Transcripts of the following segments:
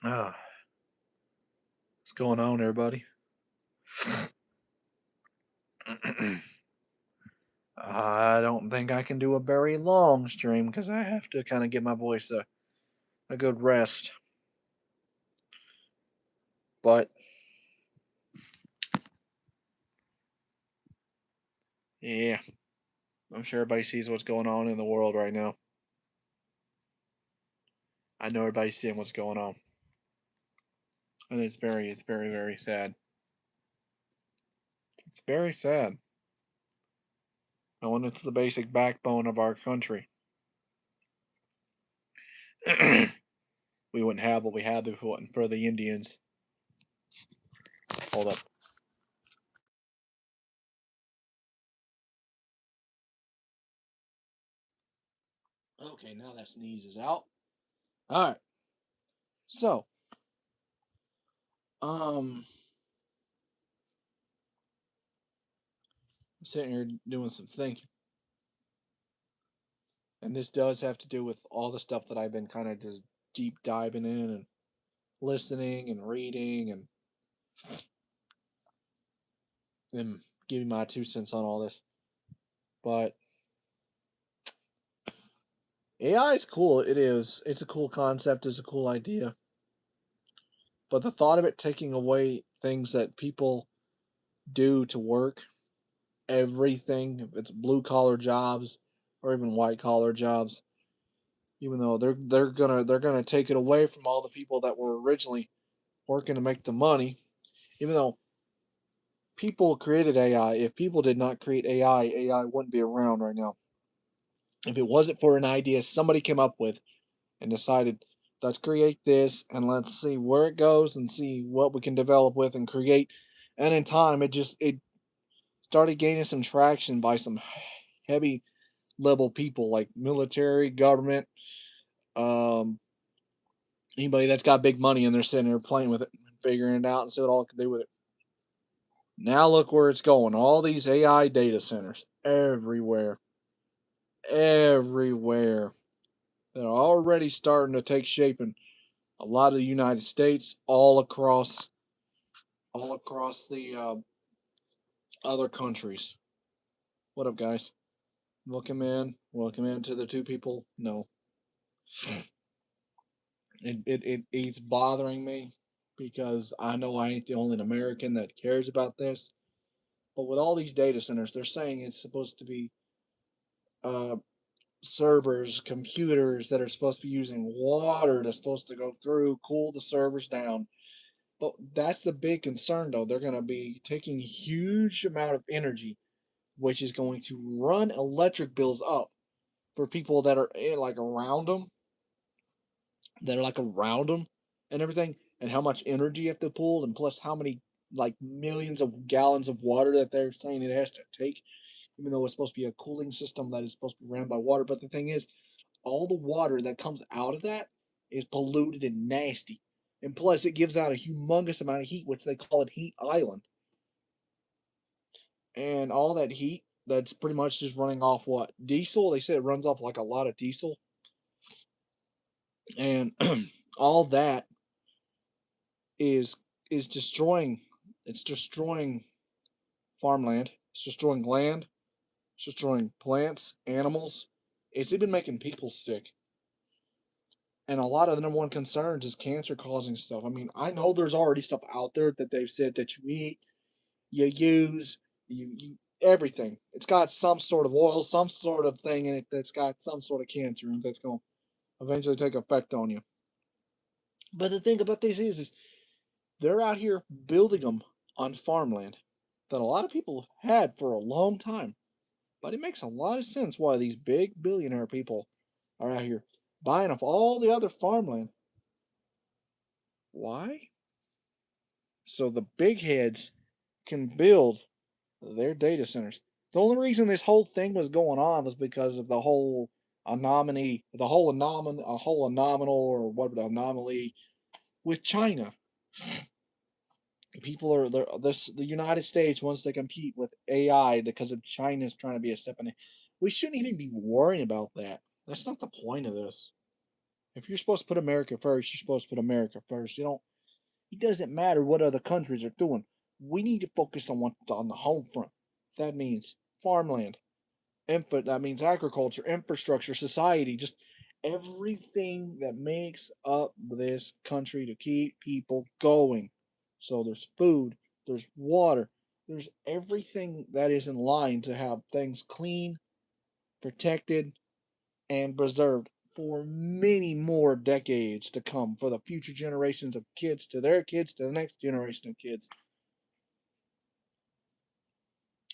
Ah, what's going on, everybody? I don't think I can do a very long stream because I have to kind of give my voice a good rest. But yeah, I'm sure everybody sees what's going on in the world right now. I know everybody's seeing what's going on, and it's very sad. It's very sad. And when it's the basic backbone of our country, we wouldn't have what we have if it wasn't for the Indians. Hold up. Okay, now that sneeze is out. All right. So, I'm sitting here doing some thinking. And this does have to do with all the stuff that I've been kind of just deep diving in and listening and reading and giving my 2 cents on all this. But AI is cool. It is. It's a cool concept. It's a cool idea. But the thought of it taking away things that people do to work, everything, if it's blue collar jobs or even white collar jobs, even though they're gonna take it away from all the people that were originally working to make the money, even though people created AI. If people did not create AI, AI wouldn't be around right now. If it wasn't for an idea somebody came up with and decided, let's create this and let's see where it goes and see what we can develop with and create. And in time, it started gaining some traction by some heavy level people like military, government, um, anybody that's got big money and they're sitting there playing with it, figuring it out and see what all it can do with it. Now look where it's going. All these AI data centers everywhere everywhere. They're already starting to take shape in a lot of the United States, all across the other countries. What up, guys? Welcome in. Welcome in to the two people. No, it's bothering me because I know I ain't the only American that cares about this. But with all these data centers, they're saying it's supposed to be uh, servers, computers that are supposed to be using water that's supposed to go through, cool the servers down. But that's the big concern, though. They're going to be taking a huge amount of energy, which is going to run electric bills up for people that are like around them, and everything, and how much energy you have to pull, and plus how many like millions of gallons of water that they're saying it has to take, even though it's supposed to be a cooling system that is supposed to be ran by water. But the thing is, all the water that comes out of that is polluted and nasty. And plus, it gives out a humongous amount of heat, which they call it heat island. And all that heat that's pretty much just running off what? Diesel? They said it runs off like a lot of diesel. And all that is is destroying it's destroying farmland. It's destroying land. It's destroying plants, animals. It's even making people sick. And a lot of the number one concerns is cancer causing stuff. I mean, I know there's already stuff out there that they've said that you eat, you use, you everything. It's got some sort of oil, some sort of thing in it that's got some sort of cancer and that's going to eventually take effect on you. But the thing about this is they're out here building them on farmland that a lot of people have had for a long time. But it makes a lot of sense why these big billionaire people are out here buying up all the other farmland. Why? So the big heads can build their data centers. The only reason this whole thing was going on was because of the whole anomaly, a whole anominal or what anomaly with China. People are the United States wants to compete with AI because of China's trying to be a step in it. We shouldn't even be worrying about that. That's not the point of this. If you're supposed to put America first, you're supposed to put America first. You don't. It doesn't matter what other countries are doing. We need to focus on what's on the home front. That means farmland. That means agriculture, infrastructure, society, just everything that makes up this country to keep people going. So there's food, there's water, there's everything that is in line to have things clean, protected, and preserved for many more decades to come, for the future generations of kids to their kids to the next generation of kids.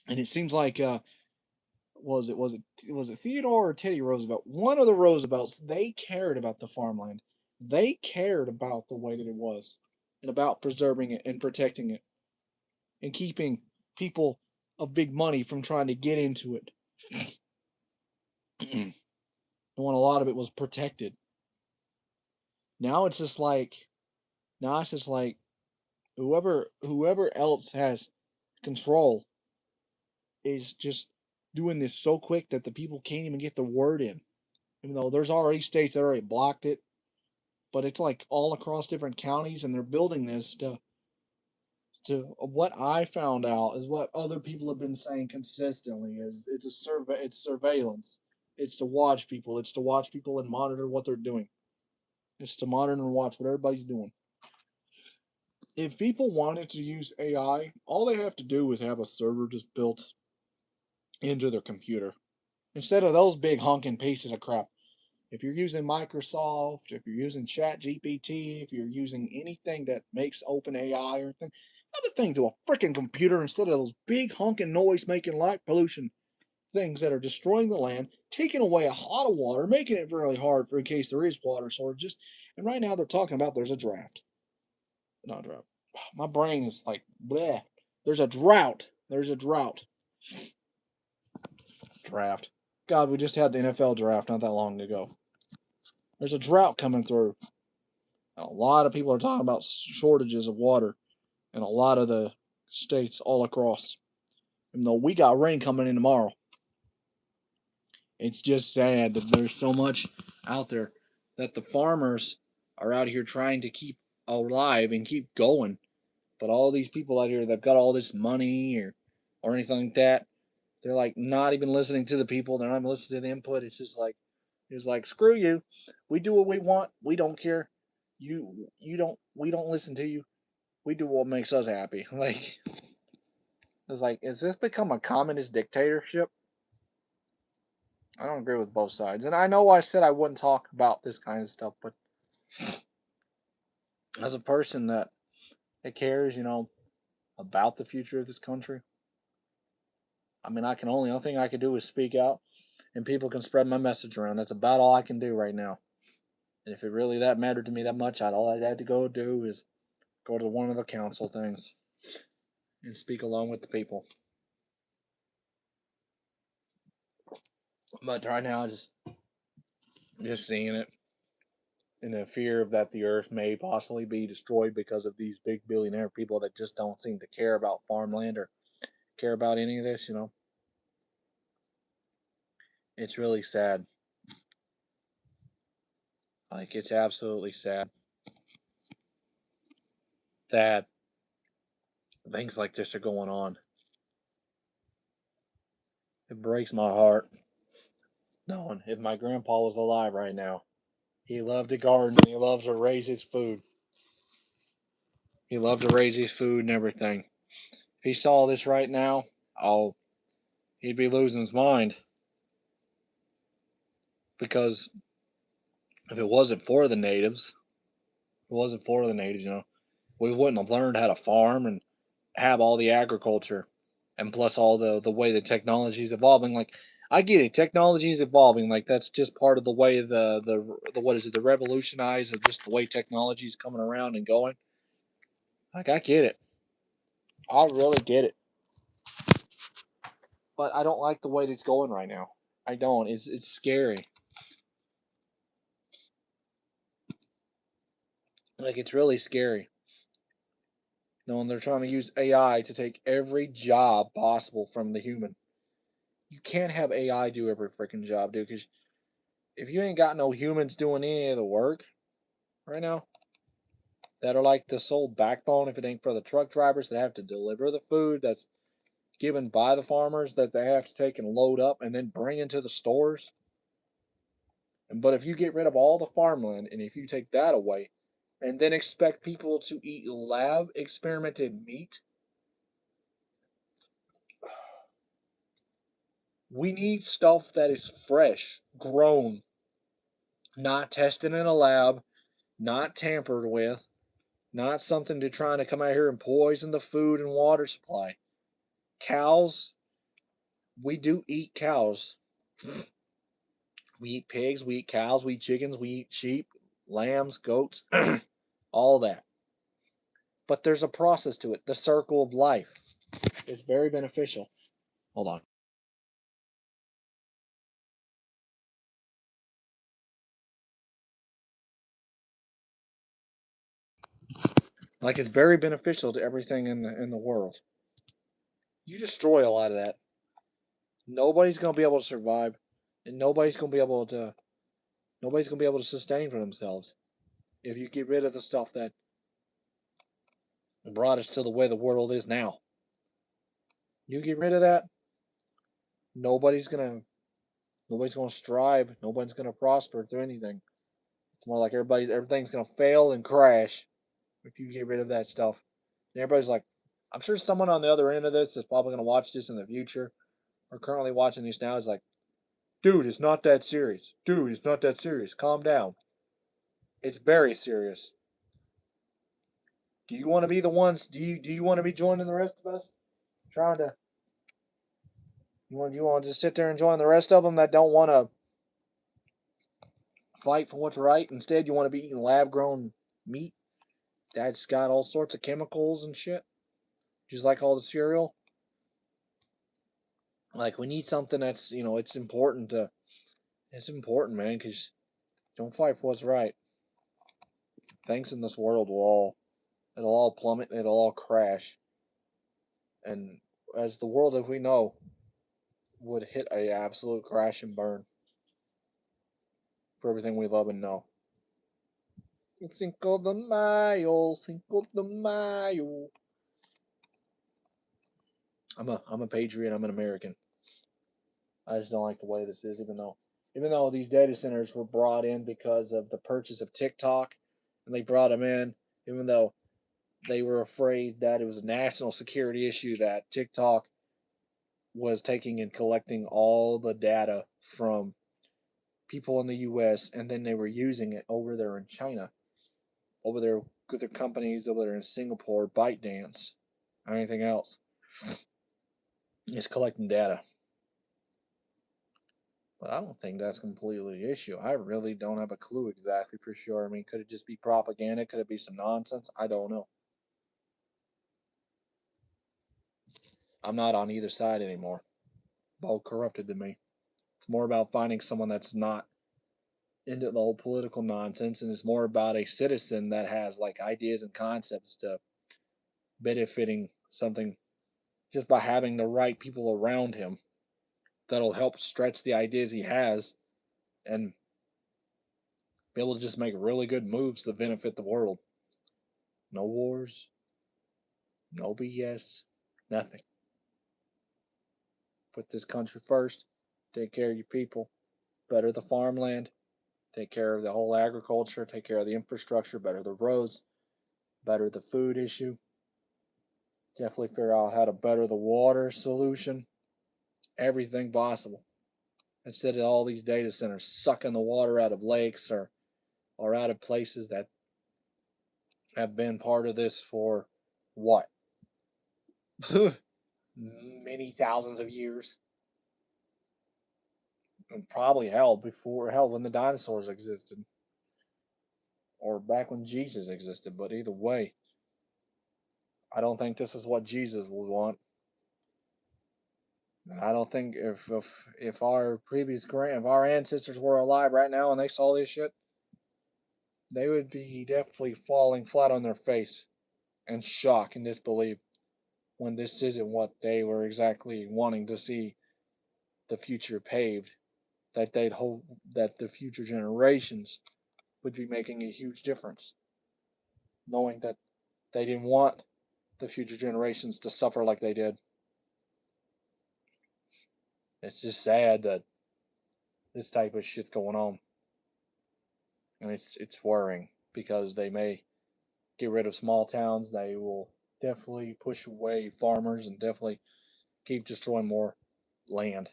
And it seems like was it Theodore or Teddy Roosevelt? One of the Roosevelts, they cared about the farmland. They cared about the way that it was and about preserving it and protecting it and keeping people of big money from trying to get into it. And when a lot of it was protected. Now it's just like now it's just like whoever else has control is just doing this so quick that the people can't even get the word in. Even though there's already states that already blocked it, but it's like all across different counties, and they're building this to what I found out is what other people have been saying consistently is it's surveillance. It's to watch people. It's to watch people and monitor what they're doing. It's to monitor and watch what everybody's doing. If people wanted to use AI, all they have to do is have a server just built into their computer. Instead of those big honking pieces of crap. If you're using Microsoft, if you're using ChatGPT, if you're using anything that makes OpenAI or anything, add the thing to a freaking computer instead of those big honking noise making light pollution things that are destroying the land, taking away a lot of water, making it really hard for in case there is water shortages. And right now they're talking about there's a drought. Not a drought. My brain is like bleh. There's a drought. There's a drought. Draft. God, we just had the NFL draft not that long ago. There's a drought coming through. A lot of people are talking about shortages of water in a lot of the states all across. Even though we got rain coming in tomorrow. It's just sad that there's so much out there that the farmers are out here trying to keep alive and keep going. But all these people out here that've got all this money or anything like that, they're like not even listening to the people. They're not even listening to the input. It's like screw you. We do what we want. We don't care. You don't. We don't listen to you. We do what makes us happy. Like it's like, has this become a communist dictatorship? I don't agree with both sides, and I know I said I wouldn't talk about this kind of stuff, but as a person that cares, about the future of this country, I mean, only thing I can do is speak out, and people can spread my message around. That's about all I can do right now. And if it really that mattered to me that much, all I'd had to go do is go to one of the council things and speak along with the people. But right now, just seeing it, in the fear of that the earth may possibly be destroyed because of these big billionaire people that just don't seem to care about farmland or care about any of this, it's really sad. Like, it's absolutely sad that things like this are going on. It breaks my heart knowing if my grandpa was alive right now, he loved to garden and he loved to raise his food. He loved to raise his food and everything. If he saw this right now, oh, he'd be losing his mind. Because if it wasn't for the natives, we wouldn't have learned how to farm and have all the agriculture, and plus all the way the technology is evolving. Like, I get it, technology is evolving. Like, that's just part of the way the what is it, the revolutionize of just the way technology is coming around and going. Like, I get it, I really get it, but I don't like the way it's going right now. I don't. It's scary. Like, it's really scary. Knowing they're trying to use AI to take every job possible from the human. You can't have AI do every freaking job, dude. Because if you ain't got no humans doing any of the work right now, that are like the sole backbone, if it ain't for the truck drivers that have to deliver the food that's given by the farmers that they have to take and load up and then bring into the stores. But if you get rid of all the farmland and if you take that away and then expect people to eat lab experimented meat, we need stuff that is fresh, grown, not tested in a lab, not tampered with, not something to trying to come out here and poison the food and water supply. Cows, we do eat cows. We eat pigs, we eat cows, we eat chickens, we eat sheep, lambs, goats, all that. But there's a process to it. The circle of life is very beneficial. Hold on. Like it's very beneficial to everything in the world. You destroy a lot of that. Nobody's gonna be able to survive, and nobody's gonna be able to sustain for themselves if you get rid of the stuff that brought us to the way the world is now. You get rid of that, nobody's gonna nobody's gonna strive, nobody's gonna prosper through anything. It's more like everything's gonna fail and crash if you get rid of that stuff. And everybody's like, I'm sure someone on the other end of this is probably gonna watch this in the future or currently watching this now is like, dude, it's not that serious. Dude, it's not that serious. Calm down. It's very serious. Do you want to be the ones? Do you want to be joining the rest of us? Trying to you want to just sit there and join the rest of them that don't want to fight for what's right? Instead, you want to be eating lab grown meat that's got all sorts of chemicals and shit, just like all the cereal. Like we need something that's it's important to it's important, man, because don't fight for what's right. Things in this world it'll all plummet, it'll all crash, and as the world as we know would hit a absolute crash and burn for everything we love and know. It's Cinco de Mayo, Cinco de Mayo. I'm a patriot. I'm an American. I just don't like the way this is, even though these data centers were brought in because of the purchase of TikTok, and they brought them in, even though they were afraid that it was a national security issue that TikTok was taking and collecting all the data from people in the U.S. and then they were using it over there in China, over there with their companies over there in Singapore, ByteDance, or anything else. It's collecting data. But I don't think that's completely the issue. I really don't have a clue exactly for sure. I mean, could it just be propaganda? Could it be some nonsense? I don't know. I'm not on either side anymore. Both corrupted to me. It's more about finding someone that's not into the whole political nonsense, and it's more about a citizen that has like ideas and concepts to benefiting something just by having the right people around him that'll help stretch the ideas he has and be able to just make really good moves to benefit the world. No wars, no BS, nothing. Put this country first. Take care of your people. Better the farmland. Take care of the whole agriculture. Take care of the infrastructure. Better the roads. Better the food issue. Definitely figure out how to better the water solution. Everything possible. Instead of all these data centers sucking the water out of lakes or out of places that have been part of this for what? Many thousands of years. And probably hell when the dinosaurs existed. Or back when Jesus existed, but either way, I don't think this is what Jesus would want. And I don't think if our if our ancestors were alive right now and they saw this shit, they would be definitely falling flat on their face in shock and disbelief when this isn't what they were exactly wanting to see the future paved. that they'd hope that the future generations would be making a huge difference, knowing that they didn't want the future generations to suffer like they did. It's just sad that this type of shit's going on. And it's worrying because they may get rid of small towns. They will definitely push away farmers and definitely keep destroying more land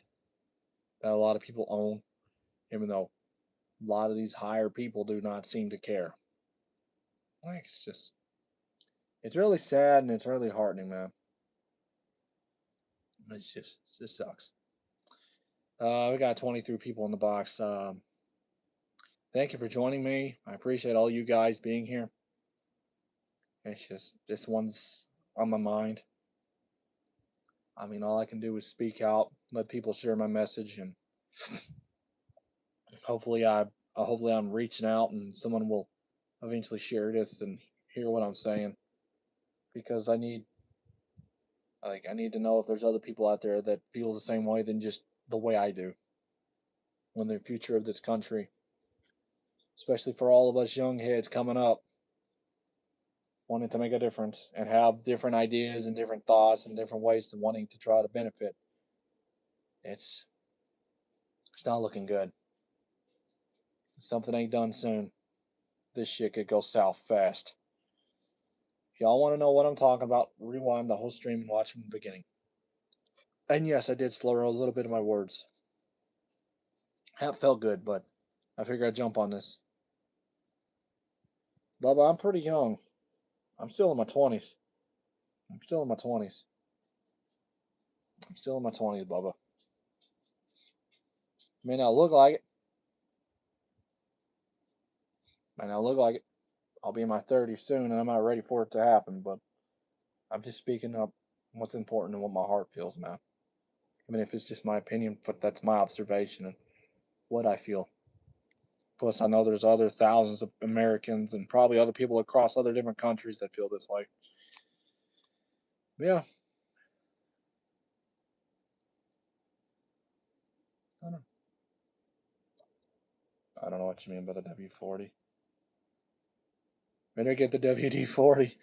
that a lot of people own, even though a lot of these higher people do not seem to care. Like it's really sad and it's really heartening, man. It just sucks. We got 23 people in the box. Thank you for joining me. I appreciate all you guys being here. It's just this one's on my mind. I mean, all I can do is speak out, let people share my message, and hopefully, hopefully I'm reaching out, and someone will eventually share this and hear what I'm saying, because I need to know if there's other people out there that feel the same way than just the way I do. When the future of this country, especially for all of us young heads coming up, wanting to make a difference and have different ideas and different thoughts and different ways to wanting to try to benefit. It's not looking good. If something ain't done soon, this shit could go south fast. If y'all want to know what I'm talking about, rewind the whole stream and watch from the beginning. And yes, I did slur a little bit of my words. That felt good, but I figured I'd jump on this. Bubba, I'm pretty young. I'm still in my 20s. I'm still in my 20s. I'm still in my 20s, Bubba. May not look like it. May not look like it. I'll be in my 30s soon, and I'm not ready for it to happen, but I'm just speaking up what's important and what my heart feels, man. I mean, if it's just my opinion, but that's my observation and what I feel. Plus, I know there's other thousands of Americans and probably other people across other different countries that feel this way. Yeah. I don't, I don't know what you mean by the W40. Better get the WD-40.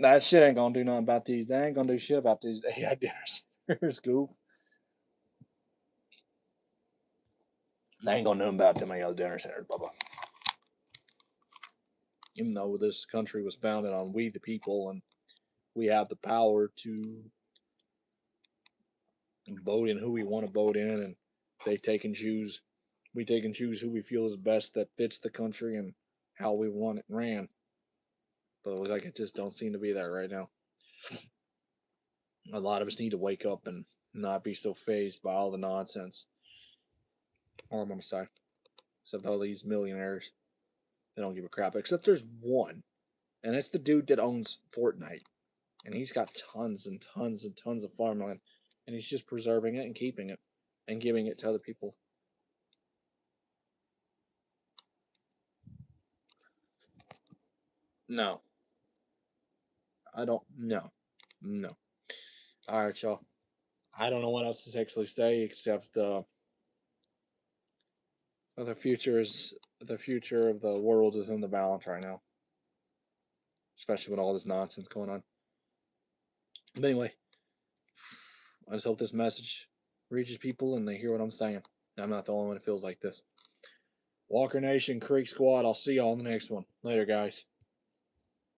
That shit ain't gonna do nothing about these. They ain't gonna do shit about these AI dinners. Here's goof. They ain't gonna know about them AI dinner centers, Bubba. Even though this country was founded on we the people and we have the power to vote in who we want to vote in, and we take and choose who we feel is best that fits the country and how we want it ran. But it looks like it just don't seem to be that right now. A lot of us need to wake up and not be so phased by all the nonsense. All I'm gonna say, except all these millionaires, they don't give a crap. Except there's one, and it's the dude that owns Fortnite, and he's got tons and tons and tons of farmland, and he's just preserving it and keeping it and giving it to other people. No, I don't. No, no. All right, y'all. I don't know what else to actually say except the future of the world is in the balance right now, especially with all this nonsense going on. But anyway, I just hope this message reaches people and they hear what I'm saying. I'm not the only one that feels like this. Walker Nation, Creek Squad. I'll see y'all in the next one. Later, guys.